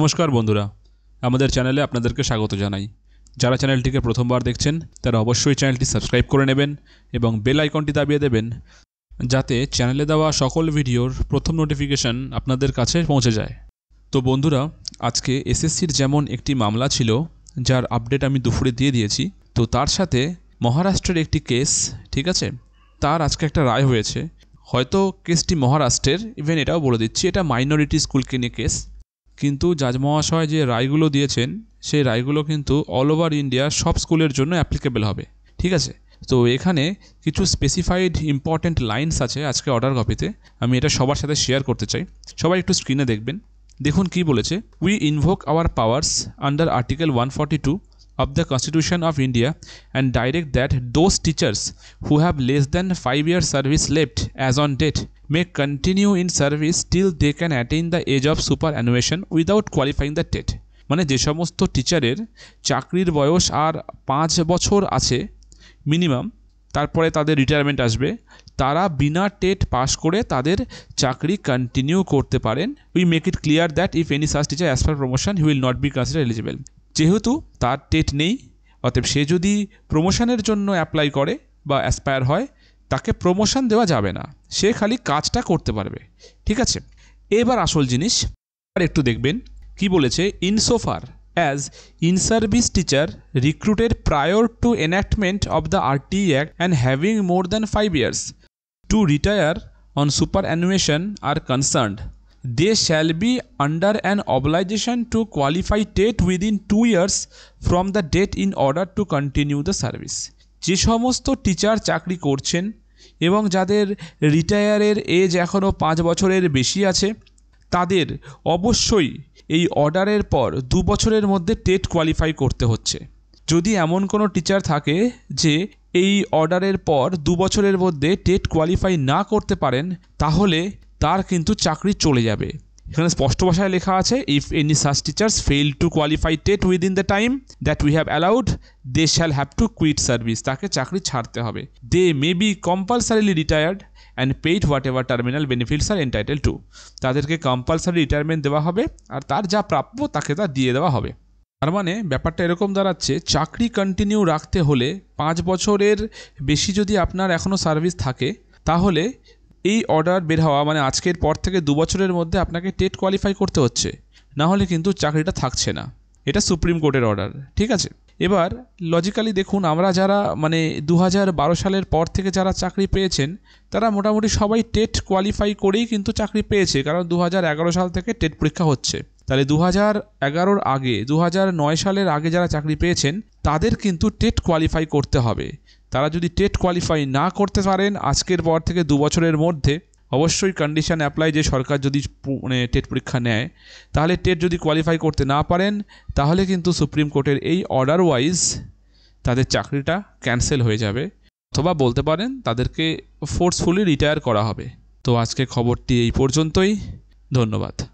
নমস্কার বন্ধুরা, আমাদের চ্যানেলে আপনাদেরকে স্বাগত জানাই। যারা চ্যানেলটিকে প্রথমবার দেখছেন তারা অবশ্যই চ্যানেলটি সাবস্ক্রাইব করে নেবেন এবং বেল আইকনটি দাবিয়ে দেবেন, যাতে চ্যানেলে দেওয়া সকল ভিডিওর প্রথম নোটিফিকেশান আপনাদের কাছে পৌঁছে যায়। তো বন্ধুরা, আজকে এসএসসির যেমন একটি মামলা ছিল, যার আপডেট আমি দুপুরে দিয়ে দিয়েছি, তো তার সাথে মহারাষ্ট্রের একটি কেস, ঠিক আছে, তার আজকে একটা রায় হয়েছে। হয়তো কেসটি মহারাষ্ট্রের, ইভেন এটাও বলে দিচ্ছি এটা মাইনরিটি স্কুলকে নিয়ে কেস, কিন্তু জাজ মহাশয় যে রায়গুলো দিয়েছেন সেই রায়গুলো কিন্তু অল ওভার ইন্ডিয়া সব স্কুলের জন্য অ্যাপ্লিকেবল হবে, ঠিক আছে। তো এখানে কিছু স্পেসিফাইড ইম্পর্ট্যান্ট লাইন্স আছে আজকে অর্ডার কপিতে, আমি এটা সবার সাথে শেয়ার করতে চাই। সবাই একটু স্ক্রিনে দেখবেন। দেখুন কি বলেছে। We invoke our powers under article 142 of the Constitution of India and direct that those teachers who have less than 5 years service left as on date may continue in service till they can attain the age of superannuation without qualifying the TET। মানে যে সমস্ত টিচারের চাকরির বয়স আর 5 বছর আছে minimum, তারপরে তাদের রিটায়ারমেন্ট আসবে, তারা বিনা টেট পাস করে তাদের চাকরি কন্টিনিউ করতে পারেন। We make it clear that if any such teacher as per promotion he will not be consider eligible. যেহেতু তার টেট নেই, অতএব সে যদি প্রমোশনের জন্য অ্যাপ্লাই করে বা অ্যাসপায়ার হয়, তাকে প্রমোশন দেওয়া যাবে না, সে খালি কাজটা করতে পারবে, ঠিক আছে। এবার আসল জিনিস আর একটু দেখবেন কি বলেছে। Insofar as in service teacher recruited prior to enactment of the RTE act and having more than 5 years to retire on superannuation are concerned, they shall be under an obligation to qualify TET within 2 years from the date in order to continue the service। যে সমস্ত teacher চাকরি করছেন এবং যাদের রিটায়ারের age এখনও 5 বছরের বেশি আছে, তাদের অবশ্যই এই অর্ডারের পর 2 বছরের মধ্যে টেট কোয়ালিফাই করতে হচ্ছে। যদি এমন কোনো টিচার থাকে যে এই অর্ডারের পর 2 বছরের মধ্যে টেট কোয়ালিফাই না করতে পারেন, তাহলে তার কিন্তু চাকরি চলে যাবে। এখানে স্পষ্ট ভাষায় লেখা আছে, if any such teachers fail to qualify TET within the time that we have allowed, they shall have to quit service. তাকে চাকরি ছাড়তে হবে। They may be compulsorily retired and paid whatever terminal benefits are entitled to. তাদেরকে compulsory retirement দেওয়া হবে আর তার যা প্রাপ্য তাকে তা দিয়ে দেওয়া হবে। তার মানে ব্যাপারটা এরকম দাঁড়াচ্ছে, চাকরি কন্টিনিউ রাখতে হলে 5 বছরের বেশি যদি আপনার এখনও সার্ভিস থাকে, তাহলে এই অর্ডার বের হওয়া মানে আজকের পর থেকে 2 বছরের মধ্যে আপনাকে টেট কোয়ালিফাই করতে হচ্ছে, না হলে কিন্তু চাকরিটা থাকছে না। এটা সুপ্রিম কোর্টের অর্ডার, ঠিক আছে। এবার লজিক্যালি দেখুন, আমরা যারা মানে 2012 সালের পর থেকে যারা চাকরি পেয়েছেন, তারা মোটামুটি সবাই টেট কোয়ালিফাই করেই কিন্তু চাকরি পেয়েছে, কারণ 2011 সাল থেকে টেট পরীক্ষা হচ্ছে। তাহলে 2011-র আগে 2009 সালের আগে যারা চাকরি পেয়েছেন, তাদের কিন্তু টেট কোয়ালিফাই করতে হবে। তারা যদি টেট কোয়ালিফাই না করতে পারেন আজকের পর থেকে 2 বছরের মধ্যে, অবশ্যই কন্ডিশন অ্যাপ্লাই যে সরকার যদি মানে টেট পরীক্ষা নেয়, তাহলে টেট যদি কোয়ালিফাই করতে না পারেন, তাহলে কিন্তু সুপ্রিম কোর্টের এই অর্ডার ওয়াইজ তাদের চাকরিটা ক্যান্সেল হয়ে যাবে, অথবা বলতে পারেন তাদেরকে ফোর্সফুলি রিটায়ার করা হবে। তো আজকে খবরটি এই পর্যন্তই। ধন্যবাদ।